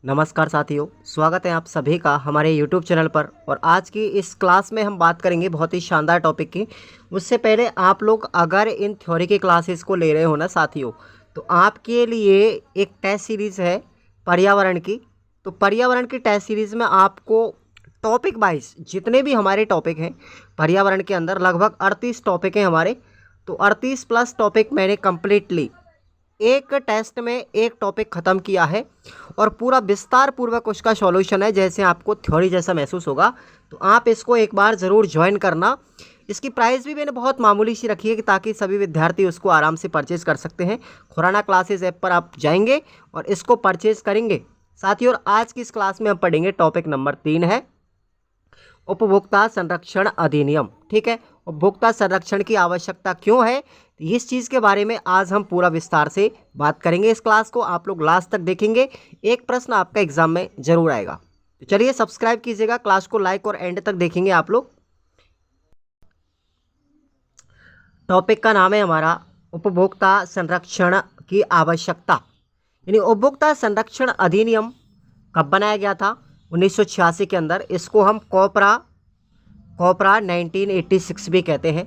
नमस्कार साथियों, स्वागत है आप सभी का हमारे YouTube चैनल पर। और आज की इस क्लास में हम बात करेंगे बहुत ही शानदार टॉपिक की। उससे पहले आप लोग अगर इन थ्योरी की क्लासेस को ले रहे हो ना साथियों, तो आपके लिए एक टेस्ट सीरीज़ है पर्यावरण की। तो पर्यावरण की टेस्ट सीरीज़ में आपको टॉपिक वाइज जितने भी हमारे टॉपिक हैं पर्यावरण के अंदर, लगभग 38 टॉपिक हैं हमारे। तो 38 प्लस टॉपिक मैंने कम्प्लीटली एक टेस्ट में एक टॉपिक ख़त्म किया है और पूरा विस्तार पूर्वक उसका सॉल्यूशन है, जैसे आपको थ्योरी जैसा महसूस होगा। तो आप इसको एक बार ज़रूर ज्वाइन करना। इसकी प्राइस भी मैंने बहुत मामूली सी रखी है कि ताकि सभी विद्यार्थी उसको आराम से परचेज़ कर सकते हैं। खुराना क्लासेस ऐप पर आप जाएंगे और इसको परचेज़ करेंगे साथियों। और आज की इस क्लास में हम पढ़ेंगे टॉपिक नंबर 3 है उपभोक्ता संरक्षण अधिनियम। ठीक है, उपभोक्ता संरक्षण की आवश्यकता क्यों है, तो इस चीज़ के बारे में आज हम पूरा विस्तार से बात करेंगे। इस क्लास को आप लोग लास्ट तक देखेंगे, एक प्रश्न आपका एग्जाम में जरूर आएगा। तो चलिए सब्सक्राइब कीजिएगा, क्लास को लाइक और एंड तक देखेंगे आप लोग। टॉपिक का नाम है हमारा उपभोक्ता संरक्षण की आवश्यकता। यानी उपभोक्ता संरक्षण अधिनियम कब बनाया गया था? 1986 के अंदर। इसको हम कॉपरा 1986 भी कहते हैं।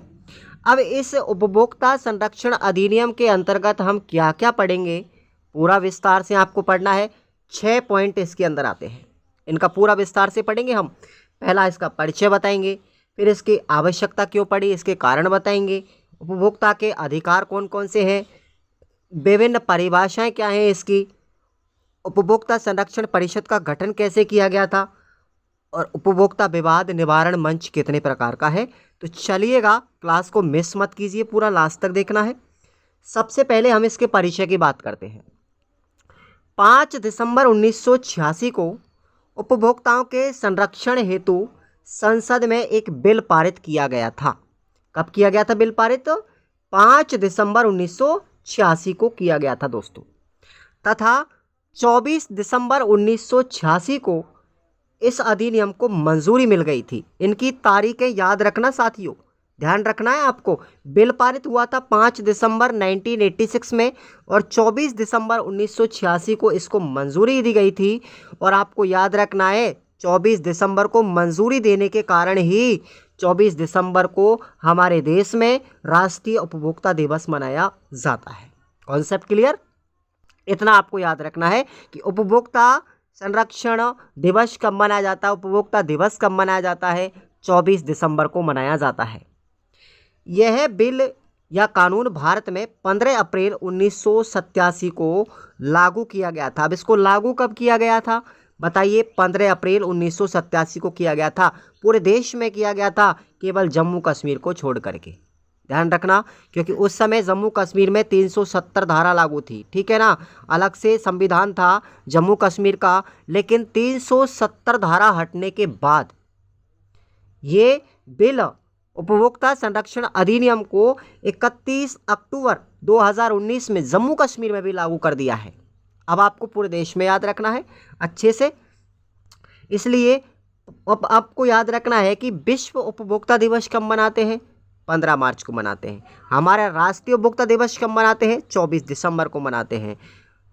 अब इस उपभोक्ता संरक्षण अधिनियम के अंतर्गत हम क्या क्या पढ़ेंगे, पूरा विस्तार से आपको पढ़ना है। 6 पॉइंट इसके अंदर आते हैं, इनका पूरा विस्तार से पढ़ेंगे हम। पहला इसका परिचय बताएंगे, फिर इसकी आवश्यकता क्यों पड़ी, इसके कारण बताएंगे, उपभोक्ता के अधिकार कौन कौन से हैं, विभिन्न परिभाषाएं क्या हैं इसकी, उपभोक्ता संरक्षण परिषद का गठन कैसे किया गया था, और उपभोक्ता विवाद निवारण मंच कितने प्रकार का है। तो चलिएगा, क्लास को मिस मत कीजिए, पूरा लास्ट तक देखना है। सबसे पहले हम इसके परिचय की बात करते हैं। 5 दिसंबर 1986 को उपभोक्ताओं के संरक्षण हेतु संसद में एक बिल पारित किया गया था। कब किया गया था बिल पारित? 5 दिसंबर 1986 को किया गया था दोस्तों। तथा 24 दिसंबर 1986 को इस अधिनियम को मंजूरी मिल गई थी। इनकी तारीखें याद रखना साथियों, ध्यान रखना है आपको। बिल पारित हुआ था 5 दिसंबर 1986 में और 24 दिसंबर 1986 को इसको मंजूरी दी गई थी। और आपको याद रखना है 24 दिसंबर को मंजूरी देने के कारण ही 24 दिसंबर को हमारे देश में राष्ट्रीय उपभोक्ता दिवस मनाया जाता है। Concept clear? इतना आपको याद रखना है कि उपभोक्ता संरक्षण दिवस कब मनाया जाता है, उपभोक्ता दिवस कब मनाया जाता है? 24 दिसंबर को मनाया जाता है। यह बिल या कानून भारत में 15 अप्रैल 1987 को लागू किया गया था। अब इसको लागू कब किया गया था बताइए? 15 अप्रैल 1987 को किया गया था। पूरे देश में किया गया था, केवल जम्मू कश्मीर को छोड़ करके। ध्यान रखना, क्योंकि उस समय जम्मू कश्मीर में 370 धारा लागू थी। ठीक है ना, अलग से संविधान था जम्मू कश्मीर का, लेकिन 370 धारा हटने के बाद ये बिल उपभोक्ता संरक्षण अधिनियम को 31 अक्टूबर 2019 में जम्मू कश्मीर में भी लागू कर दिया है। अब आपको पूरे देश में याद रखना है अच्छे से, इसलिए अब आपको याद रखना है कि विश्व उपभोक्ता दिवस कब मनाते हैं? 15 मार्च को मनाते हैं। हमारा राष्ट्रीय उपभोक्ता दिवस कब मनाते हैं? 24 दिसंबर को मनाते हैं।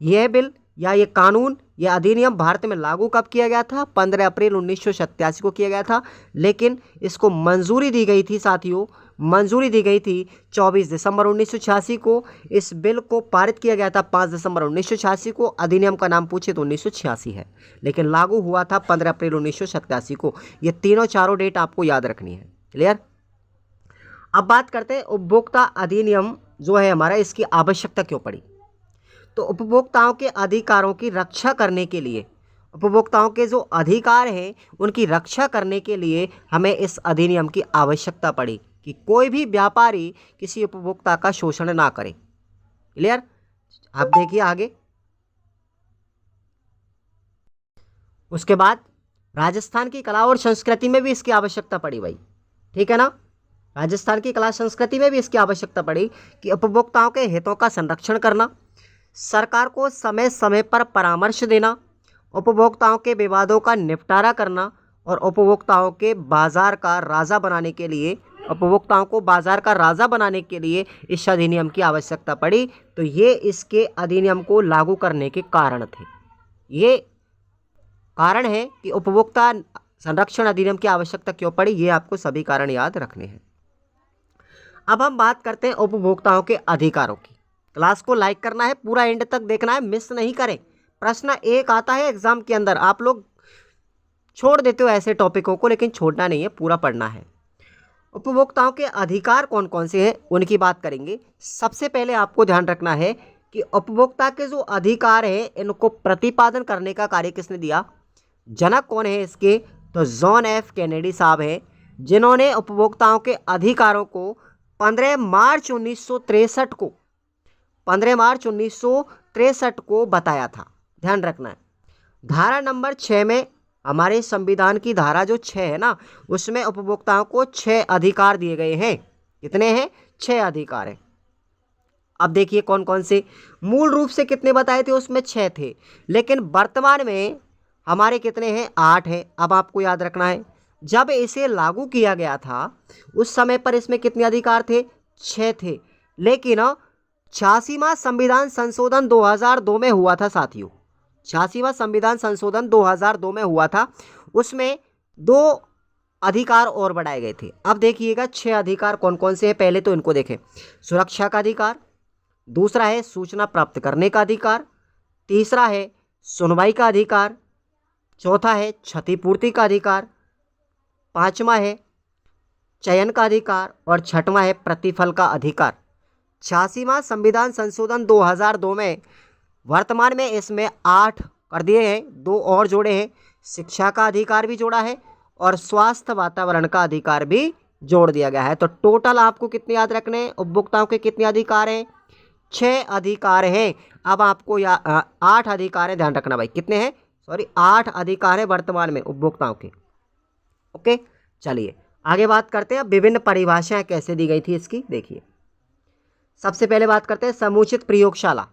यह बिल या ये कानून, यह अधिनियम भारत में लागू कब किया गया था? 15 अप्रैल 1987 को किया गया था, लेकिन इसको मंजूरी दी गई थी साथियों, मंजूरी दी गई थी 24 दिसंबर 1986 को। इस बिल को पारित किया गया था 5 दिसंबर 1986 को। अधिनियम का नाम पूछे तो 1986 है, लेकिन लागू हुआ था 15 अप्रैल 1987 को। ये तीनों चारों डेट आपको याद रखनी है। क्लियर? अब बात करते हैं उपभोक्ता अधिनियम जो है हमारा, इसकी आवश्यकता क्यों पड़ी। तो उपभोक्ताओं के अधिकारों की रक्षा करने के लिए, उपभोक्ताओं के जो अधिकार हैं उनकी रक्षा करने के लिए हमें इस अधिनियम की आवश्यकता पड़ी कि कोई भी व्यापारी किसी उपभोक्ता का शोषण ना करे। क्लियर? आप देखिए आगे। उसके बाद राजस्थान की कला और संस्कृति में भी इसकी आवश्यकता पड़ी भाई। ठीक है ना, राजस्थान की कला संस्कृति में भी इसकी आवश्यकता पड़ी कि उपभोक्ताओं के हितों का संरक्षण करना, सरकार को समय समय पर परामर्श देना, उपभोक्ताओं के विवादों का निपटारा करना और उपभोक्ताओं के बाजार का राजा बनाने के लिए, उपभोक्ताओं को बाजार का राजा बनाने के लिए इस अधिनियम की आवश्यकता पड़ी। तो ये इसके अधिनियम को लागू करने के कारण थे। ये कारण है कि उपभोक्ता संरक्षण अधिनियम की आवश्यकता क्यों पड़ी, ये आपको सभी कारण याद रखने हैं। अब हम बात करते हैं उपभोक्ताओं के अधिकारों की। क्लास को लाइक करना है, पूरा एंड तक देखना है, मिस नहीं करें। प्रश्न एक आता है एग्जाम के अंदर, आप लोग छोड़ देते हो ऐसे टॉपिकों को, लेकिन छोड़ना नहीं है, पूरा पढ़ना है। उपभोक्ताओं के अधिकार कौन कौन से हैं उनकी बात करेंगे। सबसे पहले आपको ध्यान रखना है कि उपभोक्ता के जो अधिकार हैं इनको प्रतिपादन करने का कार्य किसने दिया, जनक कौन है इसके, तो जॉन एफ कैनेडी साहब हैं, जिन्होंने उपभोक्ताओं के अधिकारों को 15 मार्च 1963 को 15 मार्च 1963 को बताया था। ध्यान रखना है। धारा नंबर 6 में, हमारे संविधान की धारा जो 6 है ना, उसमें उपभोक्ताओं को 6 अधिकार दिए गए हैं। कितने हैं? 6 अधिकार हैं। अब देखिए कौन कौन से, मूल रूप से कितने बताए थे, उसमें 6 थे, लेकिन वर्तमान में हमारे कितने हैं, 8 हैं। अब आपको याद रखना है, जब इसे लागू किया गया था उस समय पर इसमें कितने अधिकार थे, 6 थे। लेकिन 86वां संविधान संशोधन 2002 में हुआ था साथियों, 86वां संविधान संशोधन 2002 में हुआ था, उसमें 2 अधिकार और बढ़ाए गए थे। अब देखिएगा 6 अधिकार कौन कौन से हैं, पहले तो इनको देखें। सुरक्षा का अधिकार, दूसरा है सूचना प्राप्त करने का अधिकार, तीसरा है सुनवाई का अधिकार, चौथा है क्षतिपूर्ति का अधिकार, पांचवा है चयन का अधिकार और छठवां है प्रतिफल का अधिकार। 86वां संविधान संशोधन 2002 में, वर्तमान में इसमें 8 कर दिए हैं, 2 और जोड़े हैं, शिक्षा का अधिकार भी जोड़ा है और स्वास्थ्य वातावरण का अधिकार भी जोड़ दिया गया है। तो टोटल आपको कितने याद रखने हैं, उपभोक्ताओं के कितने अधिकार हैं, 6 अधिकार हैं। अब आपको 8 अधिकार हैं, ध्यान रखना भाई, कितने हैं, 8 अधिकार हैं वर्तमान में उपभोक्ताओं के। ओके, चलिए आगे बात करते हैं। अब विभिन्न परिभाषाएं कैसे दी गई थी इसकी, देखिए। सबसे पहले बात करते हैं समुचित प्रयोगशाला।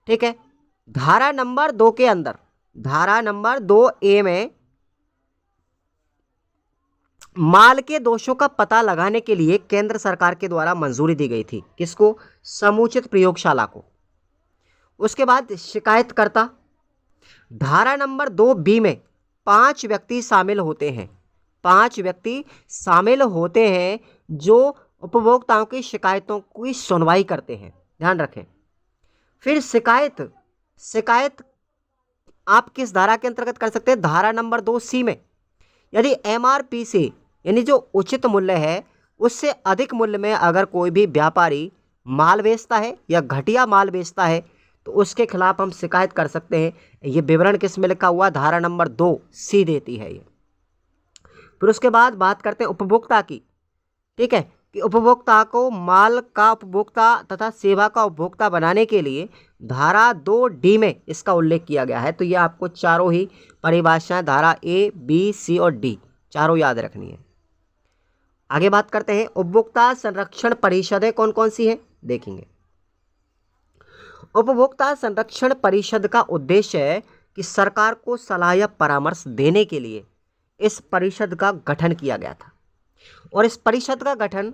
ठीक है, धारा नंबर 2 के अंदर, धारा नंबर 2A में माल के दोषों का पता लगाने के लिए केंद्र सरकार के द्वारा मंजूरी दी गई थी। किसको? समुचित प्रयोगशाला को। उसके बाद शिकायतकर्ता, धारा नंबर 2B में 5 व्यक्ति शामिल होते हैं, 5 व्यक्ति शामिल होते हैं जो उपभोक्ताओं की शिकायतों की सुनवाई करते हैं, ध्यान रखें। फिर शिकायत आप किस धारा के अंतर्गत कर सकते हैं, धारा नंबर 2C में। यदि MRP से, यानी जो उचित मूल्य है उससे अधिक मूल्य में अगर कोई भी व्यापारी माल बेचता है या घटिया माल बेचता है तो उसके खिलाफ हम शिकायत कर सकते हैं। ये विवरण किस में लिखा हुआ, धारा नंबर 2C देती है ये। फिर उसके बाद बात करते हैं उपभोक्ता की। ठीक है, कि उपभोक्ता को माल का उपभोक्ता तथा सेवा का उपभोक्ता बनाने के लिए धारा 2D में इसका उल्लेख किया गया है। तो ये आपको चारों ही परिभाषाएं, धारा A, B, C और D चारों याद रखनी है। आगे बात करते हैं उपभोक्ता संरक्षण परिषदें कौन कौन सी हैं, देखेंगे। उपभोक्ता संरक्षण परिषद का उद्देश्य है कि सरकार को सलाह या परामर्श देने के लिए इस परिषद का गठन किया गया था। और इस परिषद का गठन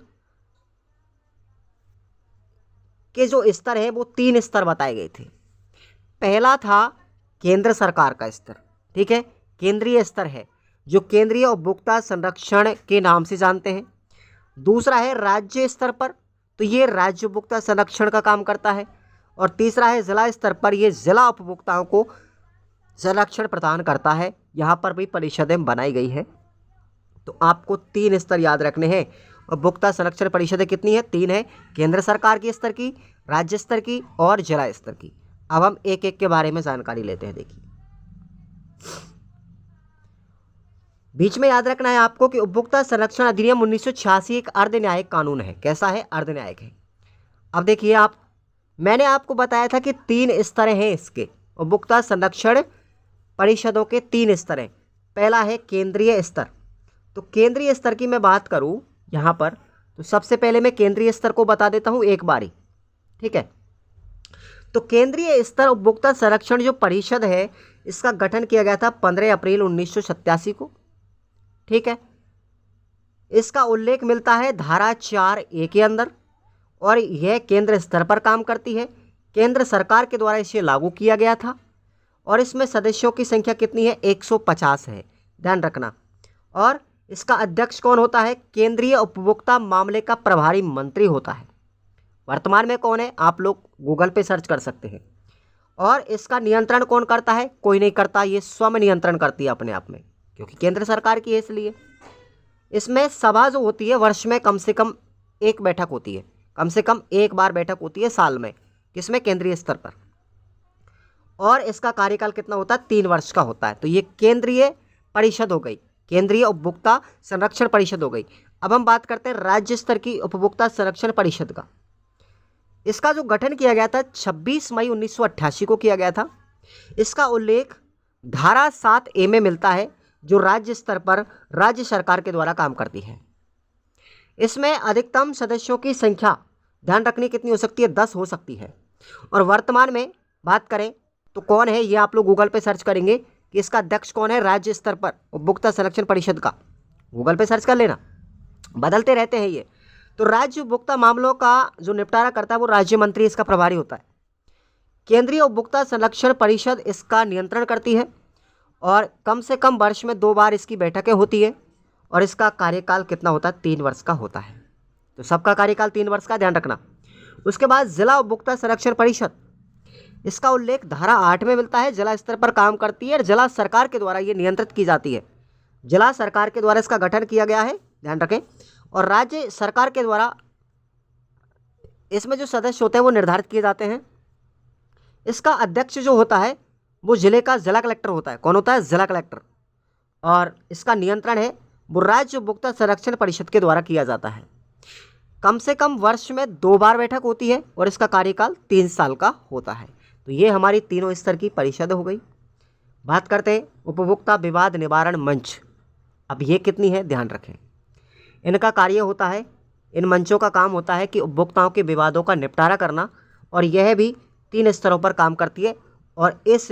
के जो स्तर है वो 3 स्तर बताए गए थे। पहला था केंद्र सरकार का स्तर, ठीक है, केंद्रीय स्तर है जो केंद्रीय उपभोक्ता संरक्षण के नाम से जानते हैं। दूसरा है राज्य स्तर पर, तो ये राज्य उपभोक्ता संरक्षण का काम करता है। और तीसरा है जिला स्तर पर, ये जिला उपभोक्ताओं को संरक्षण प्रदान करता है। यहाँ पर भी परिषदें बनाई गई है। तो आपको 3 स्तर याद रखने हैं। उपभोक्ता संरक्षण परिषदें कितनी है, 3 है, केंद्र सरकार की स्तर की, राज्य स्तर की और जिला स्तर की। अब हम एक एक के बारे में जानकारी लेते हैं। देखिए, बीच में याद रखना है आपको कि उपभोक्ता संरक्षण अधिनियम 1986 एक अर्ध न्यायिक कानून है। कैसा है, अर्ध न्यायिक है। अब देखिए आप, मैंने आपको बताया था कि 3 स्तर हैं इसके, उपभोक्ता संरक्षण परिषदों के 3 स्तर हैं। पहला है केंद्रीय स्तर। तो केंद्रीय स्तर की मैं बात करूं यहाँ पर, तो सबसे पहले मैं केंद्रीय स्तर को बता देता हूँ एक बारी। ठीक है, तो केंद्रीय स्तर उपभोक्ता संरक्षण जो परिषद है इसका गठन किया गया था 15 अप्रैल 1987 को। ठीक है, इसका उल्लेख मिलता है धारा 4A के अंदर और यह केंद्र स्तर पर काम करती है। केंद्र सरकार के द्वारा इसे लागू किया गया था और इसमें सदस्यों की संख्या कितनी है? 150 है, ध्यान रखना। और इसका अध्यक्ष कौन होता है? केंद्रीय उपभोक्ता मामले का प्रभारी मंत्री होता है। वर्तमान में कौन है? आप लोग गूगल पे सर्च कर सकते हैं। और इसका नियंत्रण कौन करता है? कोई नहीं करता, ये स्वयं नियंत्रण करती है अपने आप में, क्योंकि केंद्र सरकार की है इसलिए। इसमें सभा जो होती है वर्ष में कम से कम एक बैठक होती है, कम से कम एक बार बैठक होती है साल में, किसमें? केंद्रीय स्तर पर। और इसका कार्यकाल कितना होता है? 3 वर्ष का होता है। तो ये केंद्रीय परिषद हो गई, केंद्रीय उपभोक्ता संरक्षण परिषद हो गई। अब हम बात करते हैं राज्य स्तर की उपभोक्ता संरक्षण परिषद का। इसका जो गठन किया गया था 26 मई 1988 को किया गया था। इसका उल्लेख धारा 7A में मिलता है, जो राज्य स्तर पर राज्य सरकार के द्वारा काम करती है। इसमें अधिकतम सदस्यों की संख्या ध्यान रखनी कितनी हो सकती है? 10 हो सकती है। और वर्तमान में बात करें तो कौन है, ये आप लोग गूगल पे सर्च करेंगे कि इसका अध्यक्ष कौन है राज्य स्तर पर उपभोक्ता संरक्षण परिषद का। गूगल पे सर्च कर लेना, बदलते रहते हैं ये। तो राज्य उपभोक्ता मामलों का जो निपटारा करता है वो राज्य मंत्री इसका प्रभारी होता है। केंद्रीय उपभोक्ता संरक्षण परिषद इसका नियंत्रण करती है और कम से कम वर्ष में 2 बार इसकी बैठकें होती है। और इसका कार्यकाल कितना होता है? 3 वर्ष का होता है। तो सबका कार्यकाल 3 वर्ष का, ध्यान रखना। उसके बाद जिला उपभोक्ता संरक्षण परिषद, इसका उल्लेख धारा 8 में मिलता है, जिला स्तर पर काम करती है और जिला सरकार के द्वारा ये नियंत्रित की जाती है। जिला सरकार के द्वारा इसका गठन किया गया है, ध्यान रखें। और राज्य सरकार के द्वारा इसमें जो सदस्य होते हैं वो निर्धारित किए जाते हैं। इसका अध्यक्ष जो होता है वो जिले का जिला कलेक्टर होता है। कौन होता है? जिला कलेक्टर। और इसका नियंत्रण है वो राज्य उपभोक्ता संरक्षण परिषद के द्वारा किया जाता है। कम से कम वर्ष में 2 बार बैठक होती है और इसका कार्यकाल 3 साल का होता है। तो ये हमारी तीनों स्तर की परिषद हो गई। बात करते हैं उपभोक्ता विवाद निवारण मंच। अब ये कितनी है? ध्यान रखें। इनका कार्य होता है, इन मंचों का काम होता है कि उपभोक्ताओं के विवादों का निपटारा करना, और यह भी 3 स्तरों पर काम करती है। और इस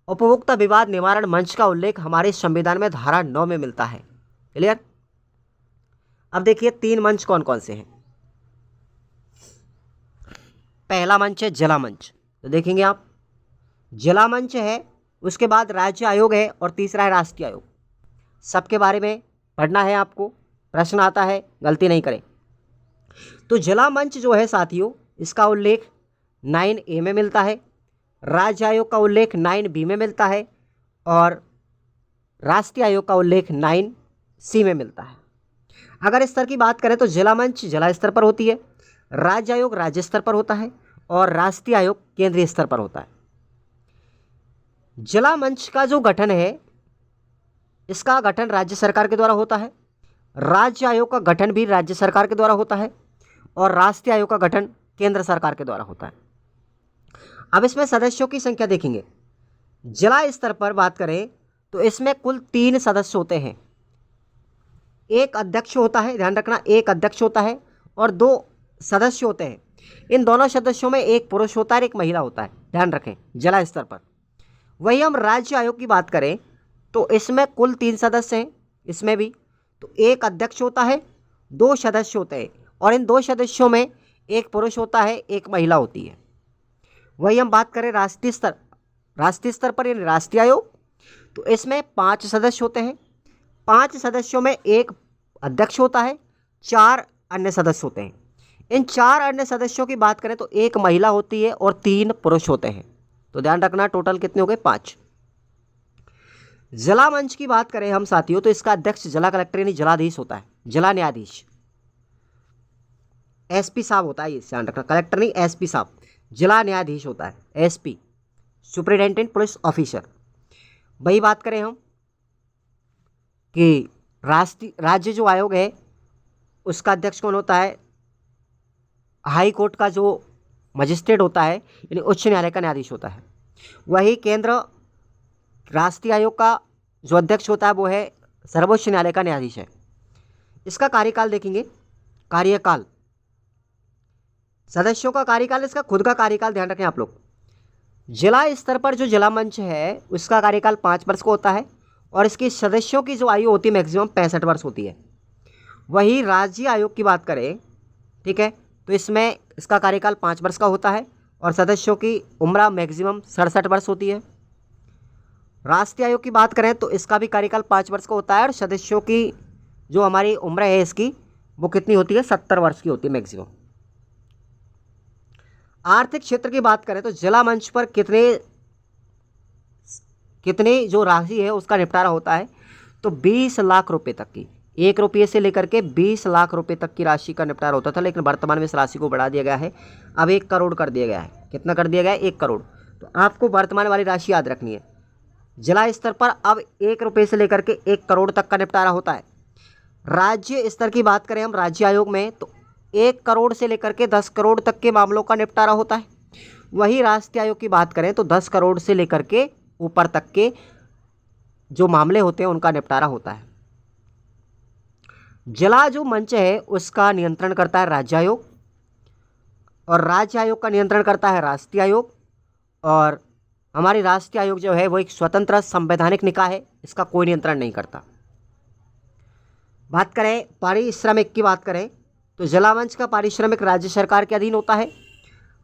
उपभोक्ता विवाद निवारण मंच का उल्लेख हमारे संविधान में धारा 9 में मिलता है। क्लियर? अब देखिए 3 मंच कौन कौन से हैं। पहला मंच है जिला मंच, तो देखेंगे आप जिला मंच है, उसके बाद राज्य आयोग है और तीसरा है राष्ट्रीय आयोग। सबके बारे में पढ़ना है आपको, प्रश्न आता है, गलती नहीं करें। तो जिला मंच जो है साथियों, इसका उल्लेख 9A में मिलता है, राज्य आयोग का उल्लेख 9B में मिलता है और राष्ट्रीय आयोग का उल्लेख 9C में मिलता है। अगर स्तर की बात करें तो जिला मंच जिला स्तर पर होती है, राज्य आयोग राज्य स्तर पर होता है और राष्ट्रीय आयोग केंद्रीय स्तर पर होता है। जिला मंच का जो गठन है, इसका गठन राज्य सरकार के द्वारा होता है, राज्य आयोग का गठन भी राज्य सरकार के द्वारा होता है और राष्ट्रीय आयोग का गठन केंद्र सरकार के द्वारा होता है। अब इसमें सदस्यों की संख्या देखेंगे। जिला स्तर पर बात करें तो इसमें कुल 3 सदस्य होते हैं। एक अध्यक्ष होता है, ध्यान रखना, एक अध्यक्ष होता है और 2 सदस्य होते हैं। इन दोनों सदस्यों में एक पुरुष होता है और एक महिला होता है, ध्यान रखें, जिला स्तर पर। वही हम राज्य आयोग की बात करें तो इसमें कुल 3 सदस्य हैं। इसमें भी तो एक अध्यक्ष होता है, 2 सदस्य होते हैं और इन 2 सदस्यों में एक पुरुष होता है, एक महिला होती है। वही हम बात करें राष्ट्रीय स्तर पर यानी राष्ट्रीय आयोग, तो इसमें 5 सदस्य होते हैं। 5 सदस्यों में एक अध्यक्ष होता है, 4 अन्य सदस्य होते हैं। इन 4 अन्य सदस्यों की बात करें तो एक महिला होती है और 3 पुरुष होते हैं। तो ध्यान रखना, टोटल कितने हो गए? 5। जिला मंच की बात करें हम साथियों तो इसका अध्यक्ष जिला कलेक्टर यानी जिलाधीश होता है, जिला न्यायाधीश, एसपी साहब होता है। ये ध्यान रखना, कलेक्टर नहीं, एसपी साहब, जिला न्यायाधीश होता है, एसपी, सुपरिटेंडेंट पुलिस ऑफिसर। वही बात करें हम कि राज्य जो आयोग है उसका अध्यक्ष कौन होता है? हाई कोर्ट का जो मजिस्ट्रेट होता है यानी उच्च न्यायालय का न्यायाधीश होता है। वही केंद्र राष्ट्रीय आयोग का जो अध्यक्ष होता है वो है सर्वोच्च न्यायालय का न्यायाधीश है। इसका कार्यकाल देखेंगे, कार्यकाल, सदस्यों का कार्यकाल, इसका खुद का कार्यकाल ध्यान रखें आप लोग। जिला स्तर पर जो जिला मंच है उसका कार्यकाल 5 वर्ष को होता है और इसके सदस्यों की जो आयु होती है मैक्सिमम 65 वर्ष होती है। वही राज्य आयोग की बात करें, ठीक है, तो इसमें इसका कार्यकाल 5 वर्ष का होता है और सदस्यों की उम्र मैक्सिमम 67 वर्ष होती है। राष्ट्रीय आयोग की बात करें तो इसका भी कार्यकाल 5 वर्ष का होता है और सदस्यों की जो हमारी उम्र है इसकी वो कितनी होती है, 70 वर्ष की होती है मैक्सिमम। आर्थिक क्षेत्र की बात करें तो जिला मंच पर कितने जो राशि है उसका निपटारा होता है, तो 20 लाख रुपए तक की, 1 रुपये से लेकर के 20 लाख रुपए तक की राशि का निपटारा होता था, लेकिन वर्तमान में इस राशि को बढ़ा दिया गया है, अब 1 करोड़ कर दिया गया है। कितना कर दिया गया है, 1 करोड़। तो आपको वर्तमान वाली राशि याद रखनी है। जिला स्तर पर अब 1 रुपये से लेकर के 1 करोड़ तक का निपटारा होता है। राज्य स्तर की बात करें हम राज्य आयोग में तो 1 करोड़ से लेकर के 10 करोड़ तक के मामलों का निपटारा होता है। वही राष्ट्रीय आयोग की बात करें तो 10 करोड़ से लेकर के ऊपर तक के जो मामले होते हैं उनका निपटारा होता है। जिला जो मंच है उसका नियंत्रण करता है राज्य आयोग, और राज्य आयोग का नियंत्रण करता है राष्ट्रीय आयोग। और हमारी राष्ट्रीय आयोग जो है वो एक स्वतंत्र संवैधानिक निकाय है, इसका कोई नियंत्रण नहीं करता। बात करें पारिश्रमिक की बात करें तो जिला मंच का पारिश्रमिक राज्य सरकार के अधीन होता है,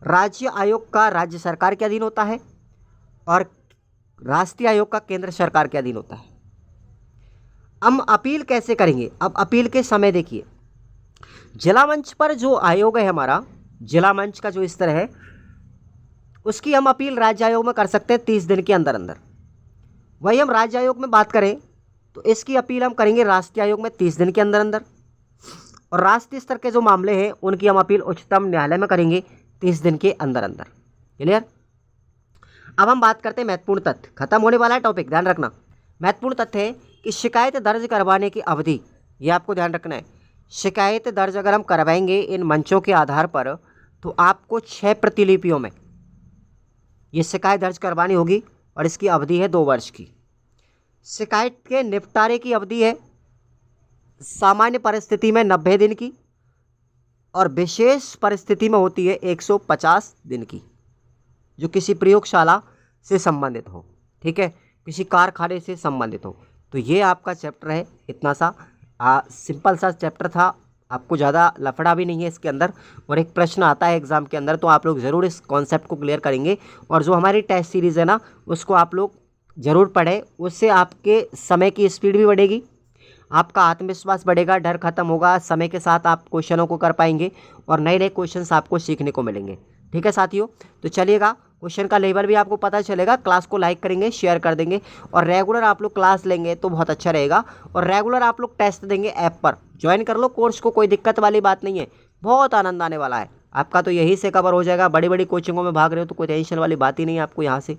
राज्य आयोग का राज्य सरकार के अधीन होता है, और राष्ट्रीय आयोग का केंद्र सरकार के अधीन होता है। हम अपील कैसे करेंगे, अब अपील के समय देखिए, जिला मंच पर जो आयोग है हमारा, जिला मंच का जो स्तर है उसकी हम अपील राज्य आयोग में कर सकते हैं 30 दिन के अंदर अंदर। वही हम राज्य आयोग में बात करें तो इसकी अपील हम करेंगे राष्ट्रीय आयोग में 30 दिन के अंदर अंदर, और राष्ट्रीय स्तर के जो मामले हैं उनकी हम अपील उच्चतम न्यायालय में करेंगे 30 दिन के अंदर अंदर। क्लियर। अब हम बात करते हैं महत्वपूर्ण तथ्य, खत्म होने वाला है टॉपिक, ध्यान रखना। महत्वपूर्ण तथ्य है कि शिकायत दर्ज करवाने की अवधि, ये आपको ध्यान रखना है। शिकायत दर्ज अगर हम करवाएंगे इन मंचों के आधार पर तो आपको 6 प्रतिलिपियों में ये शिकायत दर्ज करवानी होगी, और इसकी अवधि है 2 वर्ष की। शिकायत के निपटारे की अवधि है सामान्य परिस्थिति में 90 दिन की, और विशेष परिस्थिति में होती है 150 दिन की, जो किसी प्रयोगशाला से संबंधित हो, ठीक है, किसी कारखाने से संबंधित हो। तो ये आपका चैप्टर है, इतना सा सिंपल सा चैप्टर था, आपको ज़्यादा लफड़ा भी नहीं है इसके अंदर। और एक प्रश्न आता है एग्जाम के अंदर, तो आप लोग ज़रूर इस कॉन्सेप्ट को क्लियर करेंगे। और जो हमारी टेस्ट सीरीज़ है ना उसको आप लोग ज़रूर पढ़ें, उससे आपके समय की स्पीड भी बढ़ेगी, आपका आत्मविश्वास बढ़ेगा, डर खत्म होगा, समय के साथ आप क्वेश्चनों को कर पाएंगे और नए नए क्वेश्चंस आपको सीखने को मिलेंगे। ठीक है साथियों, तो चलिएगा, क्वेश्चन का लेवल भी आपको पता चलेगा। क्लास को लाइक करेंगे, शेयर कर देंगे, और रेगुलर आप लोग क्लास लेंगे तो बहुत अच्छा रहेगा। और रेगुलर आप लोग टेस्ट देंगे, ऐप पर ज्वाइन कर लो कोर्स को, कोई दिक्कत वाली बात नहीं है, बहुत आनंद आने वाला है आपका, तो यहीं से कवर हो जाएगा। बड़ी बड़ी कोचिंगों में भाग रहे हो तो कोई टेंशन वाली बात ही नहीं है आपको यहाँ से।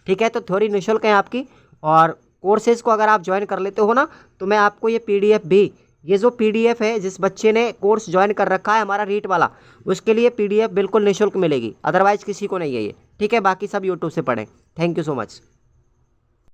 ठीक है, तो थ्योरी निःशुल्क है आपकी, और कोर्सेज़ को अगर आप ज्वाइन कर लेते हो ना तो मैं आपको ये PDF भी, ये जो PDF है, जिस बच्चे ने कोर्स ज्वाइन कर रखा है हमारा रीट वाला, उसके लिए PDF बिल्कुल निःशुल्क मिलेगी, अदरवाइज़ किसी को नहीं है ये। ठीक है, बाकी सब यूट्यूब से पढ़ें। Thank you so much.